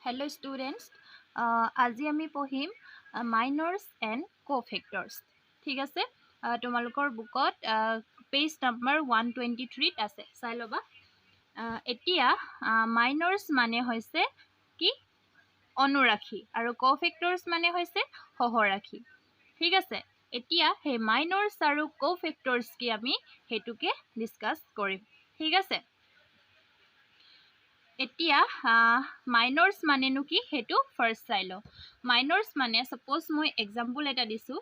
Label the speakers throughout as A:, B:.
A: Hello students, আজি আমি পঢ়িম minors and cofactors. ঠিক আছে, তোমালোকৰ বুকত পেজ নম্বৰ 123 আছে, চাই ল'বা। এতিয়া minors মানে হৈছে কি অনুৰাশী আৰু cofactors মানে হৈছে সহৰাশী। ঠিক আছে, এতিয়া সেই minors আৰু cofactors কি আমি হেতুকে ডিসকাস কৰিম। ঠিক আছে, এতিয়া minors মানেনো কি হেতু ফাৰ্স্ট চাই লও। minors মানে সাপোজ মই এক্সাম্পল এটা দিছো,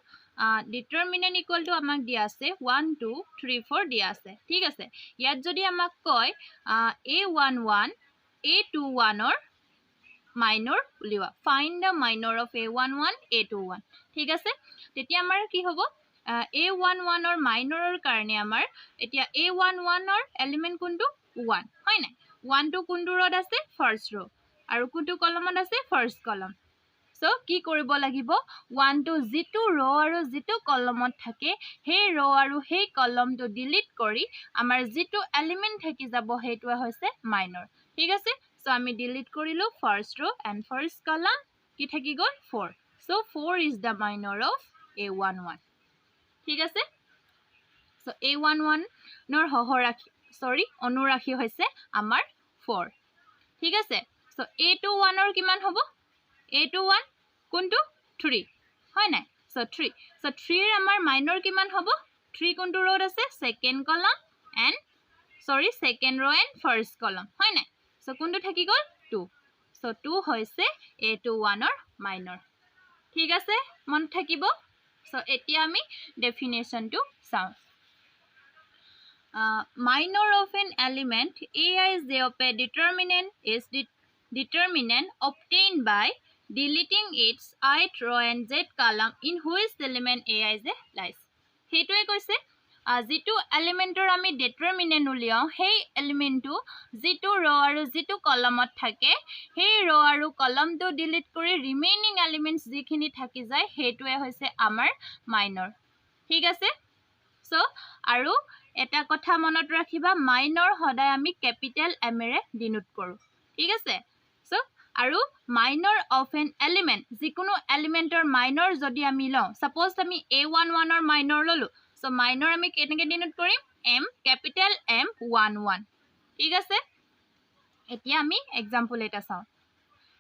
A: ডিটাৰমিনেন্ট ইকুয়াল টু আমাক দিয়া আছে 1 2 3 4 দিয়া আছে। ঠিক আছে, ইয়াত যদি আমাক কয় a11 a21 ৰ minor উলিওৱা, find the minor of a11 a21। ঠিক আছে, তেতিয়া আমাৰ কি হ'ব, a11 ৰ minor ৰ কাৰণে আমাৰ এতিয়া a11 ৰ এলিমেন্ট কোনটো 1 হয় নাই। 1 to কোনটো ৰত আছে ফাৰ্স্ট ৰ আৰু কোনটো কলমত আছে ফাৰ্স্ট কলম। সো কি কৰিব লাগিব, 1 to যেটো ৰ আৰু যেটো কলমত থাকে সেই ৰ আৰু সেই কলমটো ডিলিট কৰি আমাৰ যেটো এলিমেন্ট থাকি যাব হেতুৱা হৈছে মাইনৰ। ঠিক আছে, সো আমি ডিলিট কৰিলো ফাৰ্স্ট ৰ এন্ড ফাৰ্স্ট কলম, কি থাকি গল 4। So 4 is the minor of a11। ঠিক আছে, সো a11 নৰ সহৰাশী অনুৰাশী হৈছে আমাৰ 4। ঠিক আছে, সো a21 ৰ কিমান হ'ব, a21 কোনটো 3 হয় নাই। সো 3, সো 3 ৰ আমাৰ মাইনৰ কিমান হ'ব, 3 কোনটো ৰত আছে সেকেন্ড কলম এন্ড সেকেন্ড ৰ এন্ড ফাৰ্স্ট কলম হয় নাই। সো কোনটো থাকি গল 2। সো 2 হৈছে a21 ৰ মাইনৰ। ঠিক আছে, মন থাকিব। সো এতিয়া আমি ডেফিনেশনটো চাও। Minor of an element a is of a determinant is determinant obtained by deleting its ith row and z column in which element a is lies। হেতুৱে কৈছে যেটো এলিমেন্টৰ আমি ডিটাৰমিনেন্ট উলিয়াও সেই এলিমেন্টটো যেটো ৰ আৰু যেটো কলমত থাকে সেই ৰ আৰু কলমটো ডিলিট কৰি ৰিমেইনিং এলিমেন্টস যিখিনি থাকি যায় হেতুৱে হৈছে আমাৰ মাইনৰ। ঠিক আছে, সো আৰু এটা কথা মনত ৰাখিবা, মাইনৰ সদায় আমি ক্যাপিটাল এম এৰে ডিনোট কৰো। ঠিক আছে, সো আৰু মাইনৰ অফ এন এলিমেন্ট, যিকোনো এলিমেন্টৰ মাইনৰ যদি আমি লও, সাপোজ আমি a11 ৰ মাইনৰ ললো, সো মাইনৰ আমি কেনেকৈ ডিনোট কৰিম, m ক্যাপিটাল M11। ঠিক আছে, এতিয়া আমি এক্সাম্পল এটা চাও।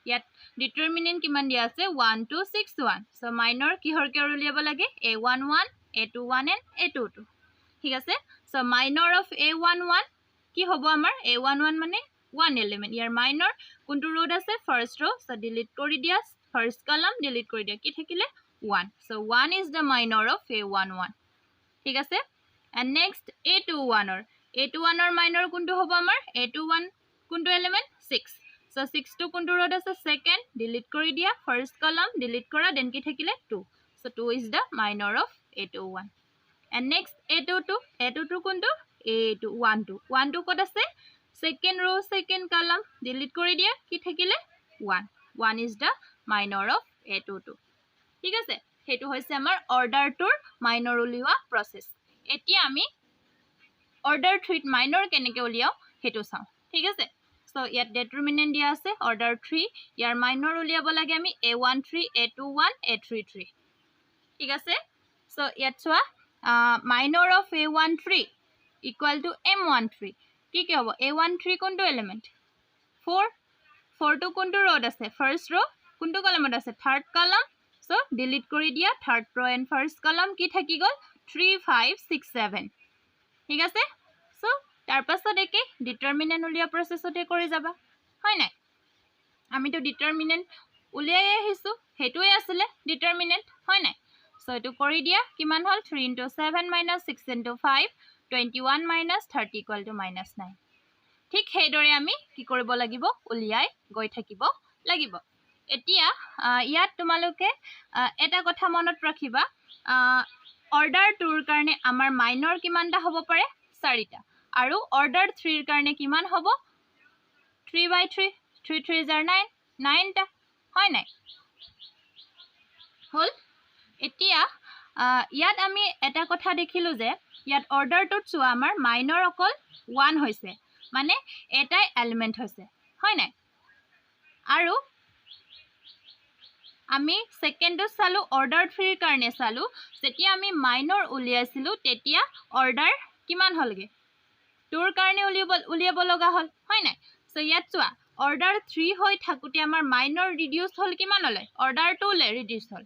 A: ইয়াত ডিটাৰমিনেন্ট কিমান দিয়া আছে 1 2 6 1। সো মাইনৰ কিহৰ কিহৰ উলিয়াব লাগে, a11 a21 and a22। ঠিক আছে, সো মাইনৰ অফ a11 কি হ'ব আমাৰ, a11 মানে 1 এলিমেন্ট, ইয়াৰ মাইনৰ কোনটো ৰত আছে ফাৰ্স্ট ৰ। সো ডিলিট কৰি দিয়া ফাৰ্স্ট কলম, ডিলিট কৰি দিয়া, কি থাকিলে 1। So 1 is the minor of a11। ঠিক আছে, and next a21 ৰ মাইনৰ কোনটো হ'ব আমাৰ, a21 কোনটো এলিমেন্ট 6। সো 6 টো কোনটো ৰত আছে সেকেন্ড, ডিলিট কৰি দিয়া ফাৰ্স্ট কলম, ডিলিট কৰা, দেন কি থাকিলে 2। So 2 is the minor of a21। and next a22 কোনটো, a12 কত আছে সেকেন্ড ৰ সেকেন্ড কলম, ডিলিট কৰি দিয়া, কি থাকিলে 1 is the minor of a22। ঠিক আছে, হেতু হৈছে আমাৰ অৰ্ডাৰ টুৰ মাইনৰ উলিওৱা প্ৰসেস। এতিয়া আমি অৰ্ডাৰ 3 মাইনৰ কেনেকৈ উলিয়াও হেতু চাও। ঠিক আছে, সো ইয়াত ডিটাৰমিনেন্ট দিয়া আছে অৰ্ডাৰ 3, ইয়াৰ মাইনৰ উলিয়াব লাগে আমি a13 a21 a33। ঠিক আছে, সো ইয়াত চোৱা minor of a13 equal to m13, কি কি হ'ব, a13 কোনটো এলিমেন্ট 4 টো কোনটো ৰত আছে ফাৰ্স্ট ৰ, কোনটো কলমত আছে থাৰ্ড কলম। সো ডিলিট কৰি দিয়া থাৰ্ড ৰ এন্ড ফাৰ্স্ট কলম, কি থাকি গল 3 5 6 7। ঠিক আছে, সো তাৰ পাছত একে ডিটাৰমিনেন্ট উলিয়া প্ৰসেসতে কৰি যাবা হয় নাই। আমিতো ডিটাৰমিনেন্ট উলিয়াই আহিছো, হেতুৱে আছিল ডিটাৰমিনেন্ট হয় নাই। সো এটো কৰি দিয়া, কিমান হল 3 into 7 minus 6 into 5 21 minus 30 equal to -9। ঠিক হেদৰে আমি কি কৰিব লাগিব, উলিয়াই গৈ থাকিব লাগিব। এতিয়া ইয়াত তোমালোকে এটা কথা মনত ৰাখিবা, অৰ্ডাৰ 2 ৰ কাৰণে আমাৰ মাইনৰ কিমানটা হ'ব পাৰে 4টা, আৰু অৰ্ডাৰ 3 ৰ কাৰণে কিমান হ'ব 3/3, 3 3 is 9টা হয় নাই হল। এতিয়া ইয়াত আমি এটা কথা দেখিলো যে ইয়াত অৰ্ডাৰটোত চোৱা আমাৰ মাইনৰ অকল 1 হৈছে, মানে এটাই এলিমেন্ট হৈছে হয় নাই। আৰু আমি সেকেন্ডত চালো অৰ্ডাৰ 3 কাৰণে চালো যেতিয়া আমি মাইনৰ উলিয়াইছিলো তেতিয়া অৰ্ডাৰ কিমান হলগে 2 কাৰণে উলিয়াব লগা হল হয় নাই সো ইয়াত চোৱা অৰ্ডাৰ 3 হৈ থাকুতে আমাৰ মাইনৰ ৰিডিউস হল কিমান হলে অৰ্ডাৰ 2 লে ৰিডিউস হল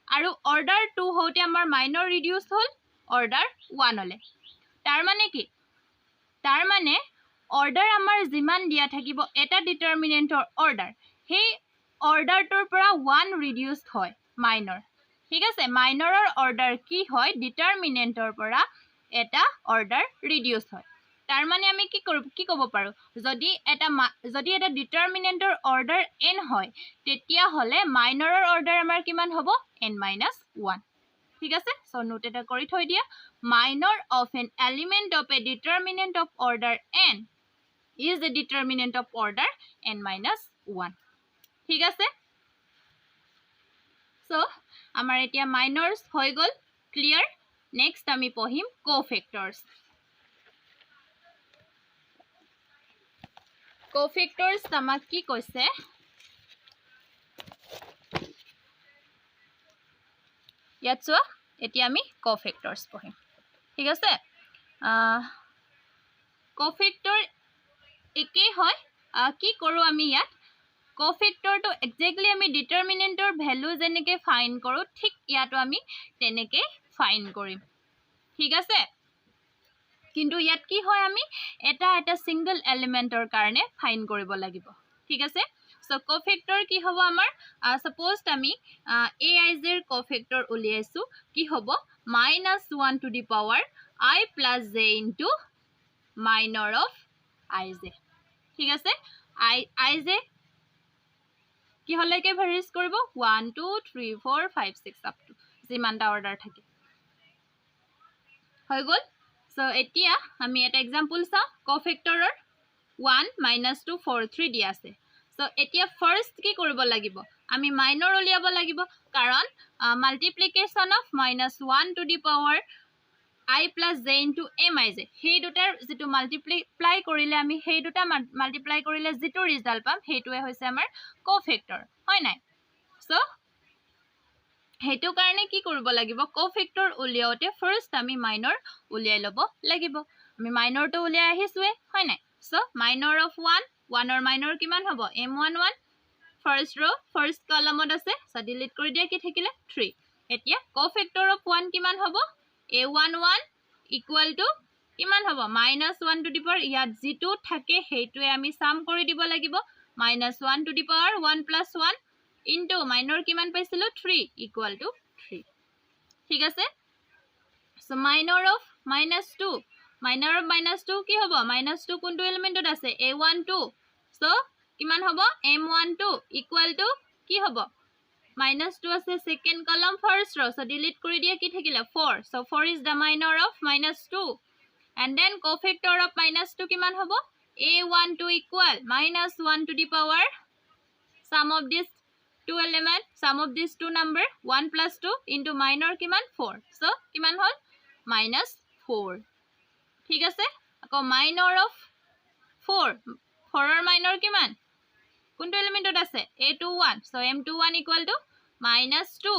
A: আৰু অৰ্ডাৰ 2 হওতে আমাৰ মাইনৰ ৰিডিউস হল অৰ্ডাৰ 1 হলে তাৰ মানে অৰ্ডাৰ আমাৰ যিমান দিয়া থাকিব এটা ডিটাৰমিনেন্টৰ অৰ্ডাৰ সেই অৰ্ডাৰটোৰ পৰা 1 ৰিডিউসড হয় মাইনৰ ঠিক আছে মাইনৰৰ অৰ্ডাৰ কি হয় ডিটাৰমিনেন্টৰ পৰা এটা অৰ্ডাৰ ৰিডিউস হয় তাৰ মানে আমি কি কব পাৰো যদি এটা ডিটাৰমিনেন্টৰ অৰ্ডাৰ n হয় তেতিয়া হলে মাইনৰৰ অৰ্ডাৰ আমাৰ কিমান হ'ব n - 1 ঠিক আছে সো নোট এটা কৰি থৈ দিয়া minor of an element of a determinant of order n is a determinant of order n - 1 ঠিক আছে সো আমাৰ এতিয়া মাইনৰস হৈ গল ক্লিয়াৰ নেক্সট আমি পঢ়িম কোফেক্টৰস কোফেক্টৰস আমাক কি কৈছে ইয়াত চোৱা এতিয়া আমি কোফেক্টৰস পঢ়িম ঠিক আছে কোফেক্টৰ একেই হয় কি কৰো আমি ইয়াত কোফেক্টৰটো এক্স্যাক্টলি আমি ডিটাৰমিনেন্টৰ ভ্যালু যেনেকে ফাইন্ড কৰো ঠিক ইয়াতো আমি তেনেকে ফাইন্ড কৰিম ঠিক আছে কিন্তু ইয়াত কি হয় আমি এটা সিঙ্গল এলিমেন্টৰ কাৰণে ফাইন্ড কৰিব লাগিব ঠিক আছে সো কোফেক্টৰ কি হ'ব আমাৰ সাপোজ আমি aij এৰ কোফেক্টৰ উলিয়াইছো কি হ'ব -1 to the power I plus j into minor of ij ঠিক আছে ij কি হলেকে ভেৰিজ কৰিব 1 2 3 4 5 6 আপ টু যিমানটা অৰ্ডাৰ থাকে হৈ গল সো এতিয়া আমি এটা এক্সাম্পল চাও কোফেক্টৰৰ 1 - 2 4 3 দিয়া আছে সো এতিয়া ফাৰ্স্ট কি কৰিব লাগিব আমি মাইনৰ উলিয়াব লাগিব কাৰণ multiplication of -1 to the power I plus j into mij সেই দুটাৰ যেটো মাল্টিপ্লাই কৰিলে আমি সেই দুটা মাল্টিপ্লাই কৰিলে যেটো ৰিজাল্ট পাম হেইটোৱে হৈছে আমাৰ কোফেক্টৰ হয় নাই সো হেতু কাৰণে কি কৰিব লাগিব কোফেক্টৰ উলিয়াওতে ফাৰ্স্ট আমি মাইনৰ উলিয়াই লব লাগিব আমি মাইনৰটো উলিয়াই আহিছোৱে হয় নাই সো মাইনৰ অফ 1 ৰ মাইনৰ কিমান হ'ব m11 ফাৰ্স্ট ৰ ফাৰ্স্ট কলামত আছে সো ডিলিট কৰি দিয়া কি থাকিলে 3 এতিয়া কোফেক্টৰ অফ 1 কিমান হ'ব a11 equal to কিমান হ'ব -1 to the power ইয়াত যেটো থাকে হেইটোৱে আমি সাম কৰি দিব লাগিব -1 to the power 1 plus 1 into minor কিমান পাইছিলো 3 equal to 3 ঠিক আছে সো minor of -2 কি হ'ব -2 কোনটো এলিমেন্টত আছে a12 সো কিমান হ'ব m12 equal to কি হ'ব -2 আছে সেকেন্ড কলাম ফার্স্ট रो সো ডিলিট কৰি দিয়া কি থাকিলে 4 so 4 is the minor of -2 and then cofactor of -2 কিমান হ'ব a12 equal -1 to the power sum of this two number 1 plus 2 into minor কিমান 4 so কিমান হল -4 ঠিক আছে আকৌ minor of 4 ৰ minor কিমান কোনটো এলিমেন্টত আছে a21 so m21 equal to -2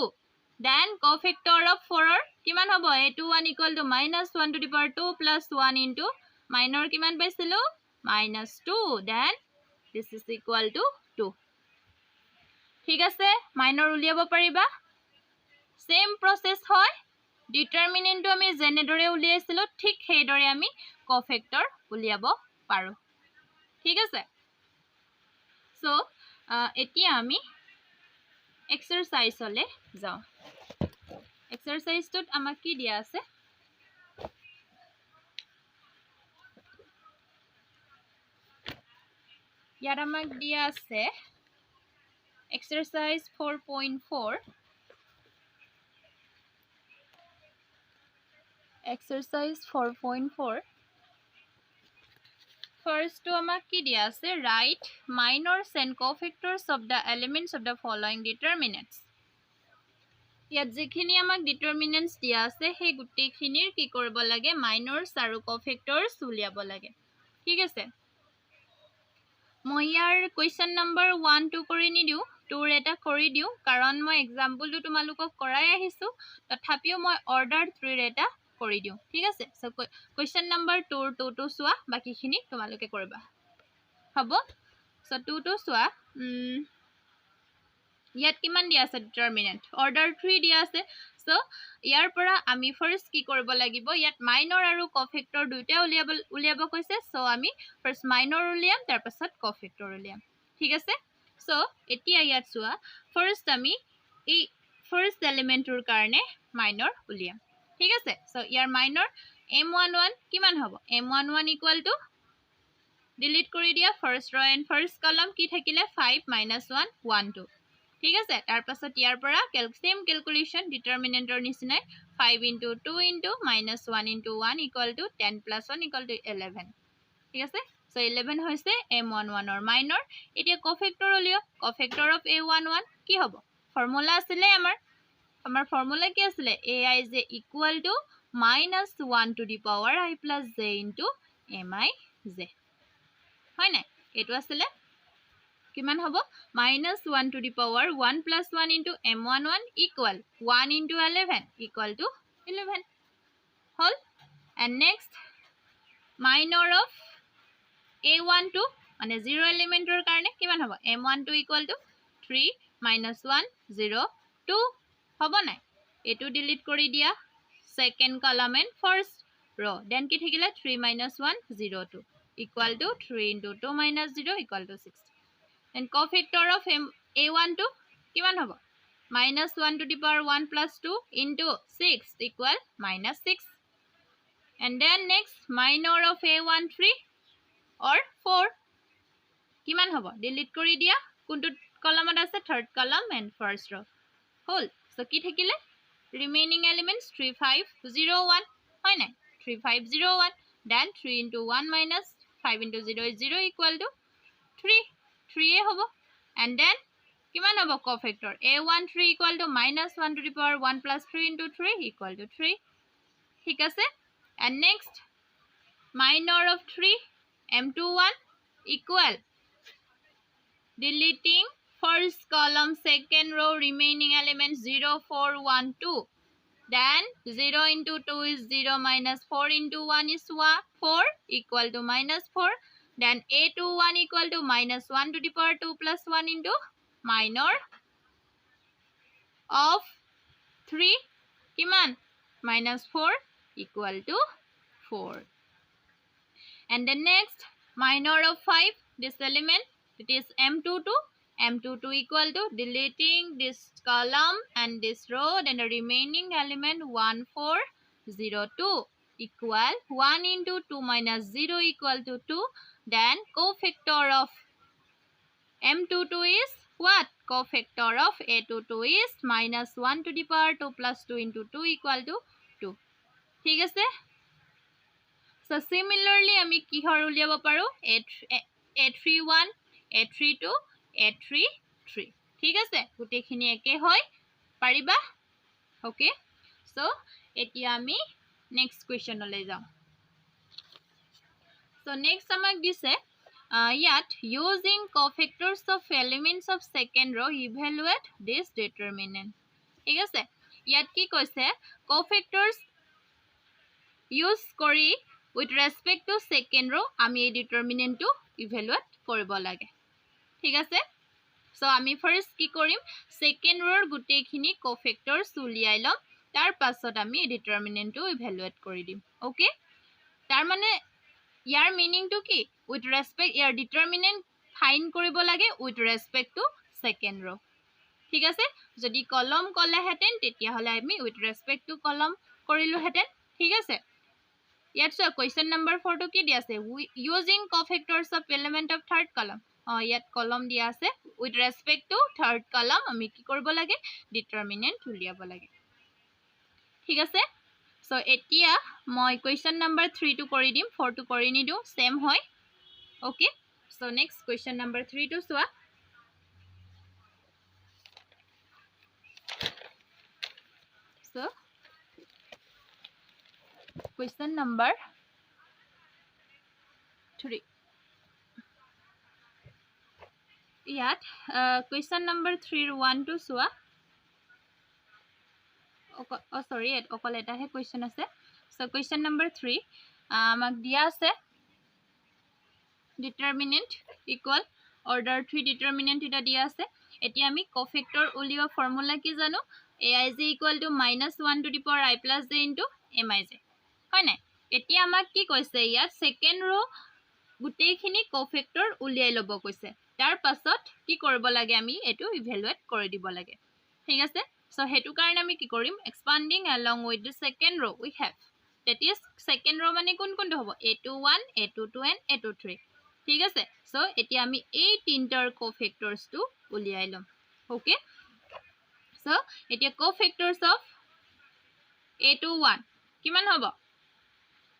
A: then cofactor of 4 ৰ কিমান হ'ব a21 equal to -1 to the power 2 plus 1 into minor কিমান পাইছিলো -2 then this is equal to 2 ঠিক আছে মাইনৰ উলিয়াব পাৰিবা সেম প্ৰসেস হয় ডিটাৰমিনেন্টটো আমি জেনেদৰে উলিয়াইছিলো ঠিক হেইদৰে আমি কোফেক্টৰ উলিয়াব পাৰো ঠিক আছে সো এতিয়া আমি এক্সাৰসাইজলে যাও এক্সাৰসাইজটোত আমাক কি দিয়া আছে ইয়াত আমাক দিয়া আছে Exercise 4.4 Exercise 4.4 First to amak ki dia ase write minors and cofactors of the elements of the following determinants Yat jekhini amak determinants dia ase he gutte khinir ki koribo lage minors aru cofactors uliabo lage thik ase মই year question number 1 2 কৰি নিদিওঁ 2 এটা কৰি দিওঁ কাৰণ মই এক্সাম্পলটো তোমালোকক কৰাই আহিছোঁ তথাপিও মই অৰ্ডাৰ 3 এটা কৰি দিওঁ ঠিক আছে সো কুৱেশ্যন নম্বৰ 2 2 চোৱা বাকিখিনি তোমালোকে কৰিবা হ'ব সো 2 চোৱা ইয়াত কিমান দিয়া আছে ডিটাৰমিনেন্ট অৰ্ডাৰ 3 দিয়া আছে সো ইয়াৰ পৰা আমি ফাৰ্স্ট কি কৰিব লাগিব ইয়াত মাইনৰ আৰু কোফেক্টৰ দুইটা উলিয়াব কৈছে সো আমি ফাৰ্স্ট মাইনৰ উলিয়াম তাৰ পাছত কোফেক্টৰ উলিয়াম ঠিক আছে সো এতিয়া ইয়াত চোৱা ফাৰ্স্ট আমি এই ফাৰ্স্ট এলিমেন্টৰ কাৰণে মাইনৰ উলিয়াম ঠিক আছে সো ইয়াৰ মাইনৰ m11 কিমান হ'ব m11 ইকুৱেল টু ডিলিট কৰি দিয়া ফাৰ্স্ট ৰ এন্ড ফাৰ্স্ট কলম কি থাকিলে 5 - 1 1 2 ঠিক আছে তাৰ পাছত ইয়াৰ পৰা সেম ক্যালকুলেশন ডিটাৰমিনেন্টৰ নিচিনাই 5 * 2 * -1 * 1 = 10 + 1 = 11 ঠিক আছে সো 11 হৈছে m11 ৰ মাইনৰ এতিয়া কোফেক্টৰ উলিয়াও কোফেক্টৰ অফ a11 কি হ'ব ফৰ্মুলা আছিল আমাৰ ফৰ্মুলা কি আছিল aij = -1 to the power I plus j into mij হয় নাই এটো আছিল কিমান হ'ব -1 to the power 1 + 1 into m11 equal 1 into 11 equal to 11 hall and next minor of a12 মানে 0 এলিমেন্টৰ কাৰণে কিমান হ'ব m12 equal to 3 - 1 0 2 হ'ব নাই এটো ডিলিট কৰি দিয়া সেকেন্ড কলাম এন্ড ফাৰ্স্ট ৰ দেন কি থাকিলে 3 - 1 0 2 equal to 3 into 2 - 0 equal to 6 and cofactor of a12 কিমান হ'ব -1 to the power 1 plus 2 into 6 equal -6 and then next minor of a13 or 4 কিমান হ'ব ডিলিট কৰি দিয়া কোনটো কলামত আছে third column and first row hall so কি থাকিলে remaining elements 3 5 0 1 হয় নাই 3 5 0 1 then 3 into 1 minus 5 into 0 is 0 equal to 3 3 এ হ'ব and then কিমান হ'ব কোফেক্টৰ a13 equal to -1 to the power 1 plus 3 into 3 equal to 3 ঠিক আছে and next minor of 3 m21 equal deleting first column second row remaining elements 0 4 1 2 then 0 into 2 is 0 minus 4 into 1 is 4 equal to -4 then a21 equal to -1 to the power 2 plus 1 into minor of 3 kiman -4 equal to 4 and the next minor of 5 this element it is m22 equal to deleting this column and this row then the remaining element 1 4 0 2 equal 1 into 2 minus 0 equal to 2 then cofactor of m22 is what cofactor of a22 is -1 to the power 2 plus 2 into 2 equal to 2 ঠিক আছে so similarly আমি কি হৰ উলিয়াব পাৰো a31 a32 a33 ঠিক আছে গুটেখিনি একে হয় পাৰিবা ওকে so এতিয়া আমি next question লৈ যাও so next আমাক দিছে yet using cofactors of elements of second row evaluate this determinant ঠিক আছে ইয়াত কি কৈছে cofactors use কৰি with respect to second row আমি এই determinant to evaluate কৰিব লাগে ঠিক আছে so আমি first কি কৰিম second row গুটেখিনি cofactors উলিয়াই লম তাৰ পাছত আমি determinant to evaluate কৰি দিম okay তাৰ মানে ইয়াৰ meaning to কি with respect year determinant find কৰিব লাগে with respect to second row ঠিক আছে যদি কলম কলে হেতেন তেতিয়া হলে আমি with respect to কলম কৰিলো হেতেন ঠিক আছে ইয়াত question number 4 to কি দিয়া আছে using cofactors of element of third column ইয়াত কলম দিয়া আছে with respect to third column আমি কি কৰিব লাগে determinant উলিয়াব লাগে ঠিক আছে so এতিয়া মই question number 3 to কৰি দিম 4 to কৰি নিদু same হয় okay so next question number 3 to চোৱা so question number 3 ইয়াত question number 3 1 to চোৱা sorry অকল এটাহে question আছে so question number 3 আমাক দিয়া আছে determinant equal order 3 determinant এটা দিয়া আছে এতিয়া আমি cofactor উলিওৱা ফৰ্মুলা কি জানো aij equal to -1 to the power I plus j into mij হয় নাই এতিয়া আমাক কি কৈছে ইয়াত second row গুটেইখিনি cofactor উলিয়াই লব কৈছে তাৰ পাছত কি কৰিব লাগে আমি এটো ইভালুৱেট কৰি দিব লাগে ঠিক আছে so হেতু কাৰণে আমি কি কৰিম expanding along with the second row we have that is second row মানে কোন কোনটো হ'ব a21 a22 and a23 ঠিক আছে so এতিয়া আমি এই তিনটাৰ cofactors টো উলিয়াই লম okay so এতিয়া cofactors of a21 কিমান হ'ব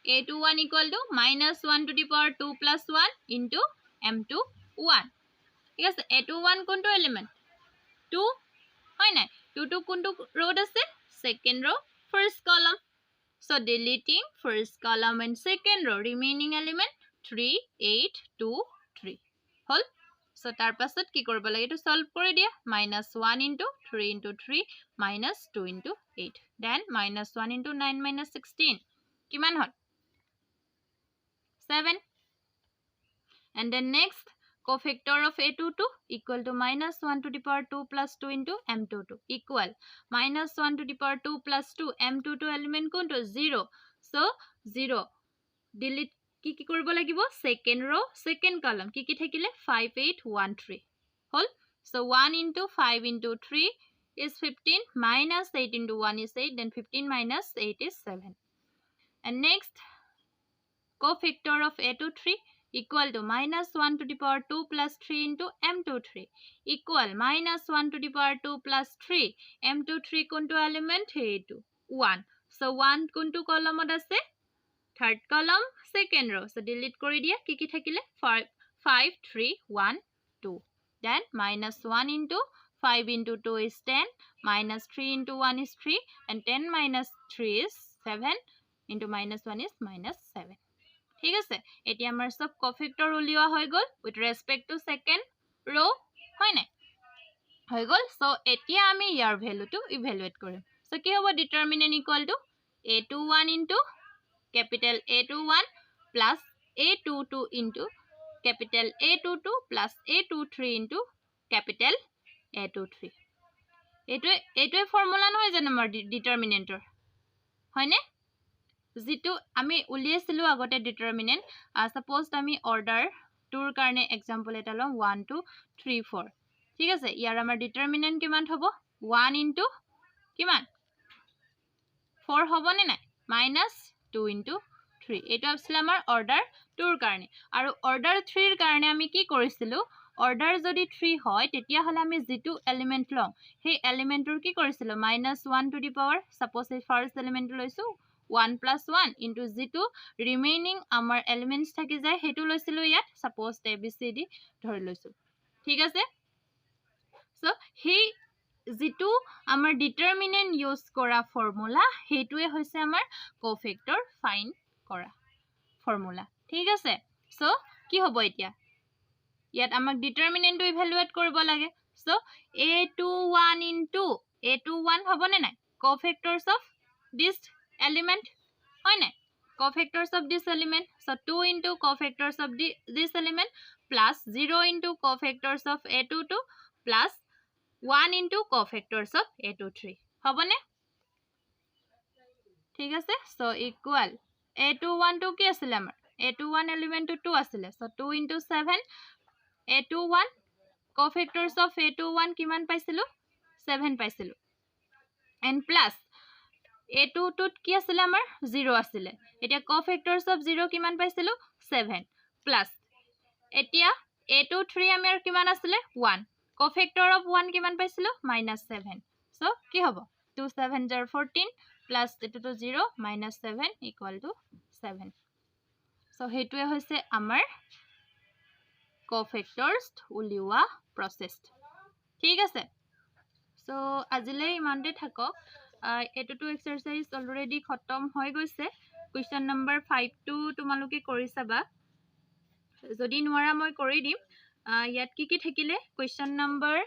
A: a21 equal to -1 to the power 2 plus 1 into m21 ঠিক আছে a21 কোনটো এলিমেন্ট 2 হয় নাই 2 কোনটো rowত আছে second row first column so deleting first column and second row remaining element 3 8 2 3 hall so তাৰ পাছত কি কৰিব লাগে এটো সলভ কৰি দিয়া -1 into 3 into 3 -2 into 8 then -1 into 9 minus 16 কিমান হল 7 and then next cofactor of a22 equal to -1 to the power 2 plus 2 into m22 equal -1 to the power 2 plus 2 m22 element কোনটো 0 so 0 delete কি কৰিব লাগিব second row second column কি থাকিলে 5 8 1 3 হল so 1 into 5 into 3 is 15 minus 8 into 1 is 8 then 15 minus 8 is 7 and next cofactor of a23 equal to -1 to the power 2 plus 3 into m23 equal -1 to the power 2 plus 3 m23 কোনটো element হেইটো 1 so 1 কোনটো কলমত আছে third column second row so delete কৰি দিয়া কি থাকিলে 5 3 1 2 then -1 into 5 into 2 is 10 -3 into 1 is 3 and 10 minus 3 is 7 into -1 is -7 ঠিক আছে এতিয়া আমাৰ সব cofactor উলিওৱা হৈ গল with respect to second row হয় নাই হৈ গল so এতিয়া আমি ইয়াৰ value টো evaluate কৰিম so কি হ'ব determinant equal to a21 into capital A21 plus A22 into capital A22 plus A23 into capital A23 এইটোৱে ফৰ্মুলা নহয় জানো আমাৰ ডিটাৰমিনেন্টৰ হয়নে যেটো আমি উলিয়াইছিলো আগতে ডিটাৰমিনেন্ট সাপোজ আমি অৰ্ডাৰ টুৰ কাৰণে एग्जांपल এটা লম 1 2 3 4 ঠিক আছে ইয়াৰ আমাৰ ডিটাৰমিনেন্ট কিমান হ'ব 1 into কিমান 4 হ'ব নে নাই -2 into 3 এটা আছিল আমাৰ অৰ্ডাৰ টুৰ কাৰণে আৰু অৰ্ডাৰ 3 ৰ কাৰণে আমি কি কৰিছিলো অৰ্ডাৰ যদি 3 হয় তেতিয়া হলে আমি যেটো এলিমেন্ট লম সেই এলিমেন্টৰ কি কৰিছিলো -1 to the power suppose এই ফাৰ্স্ট এলিমেন্ট লৈছো 1 plus 1 into যেটো remaining আমাৰ elements থাকি যায় হেতু লৈছিলো ইয়াত suppose abcd ধৰি লৈছো ঠিক আছে so হে যেটো আমাৰ determinant use কৰা ফৰ্মুলা হেতুৱে হৈছে আমাৰ cofactor find কৰা ফৰ্মুলা ঠিক আছে so কি হ'ব এতিয়া ইয়াত আমাক determinant টো evaluate কৰিব লাগে so a21 into a21 হ'বনে নাই cofactors of this element হয় নাই cofactors of this element so 2 into cofactors of this element plus 0 into cofactors of a22 plus 1 into cofactors of a23 হ'বনে ঠিক আছে so equal a21 to কি আছিল আমাৰ a21 element to 2 আছিল so 2 into 7 a21 cofactors of a21 কিমান পাইছিলো 7 পাইছিলো and plus a22 কি আছিল আমাৰ 0 আছিল এতিয়া cofactors of 0 কিমান পাইছিলো 7 plus এতিয়া a23 আমাৰ কিমান আছিল 1 cofactor of 1 কিমান পাইছিলো -7 so কি হ'ব 2 7 are 14 plus এটো তো 0 -7 equal to 7 so হেতুৱে হৈছে আমাৰ cofactors উলিওৱা process ঠিক আছে so আজিলৈ ইমানতে থাকক এটোটো এক্সাৰসাইজ অলৰেডি খতম হৈ গৈছে question number 5 টো তোমালোকে কৰি চাবা যদি নোৱাৰা মই কৰি দিম ইয়াত কি থাকিলে কুৱেশ্যন নম্বৰ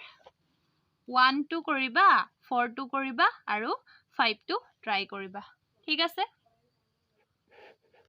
A: 1 2 কৰিবা 4 2 কৰিবা আৰু 5 2 ট্ৰাই কৰিবা ঠিক আছে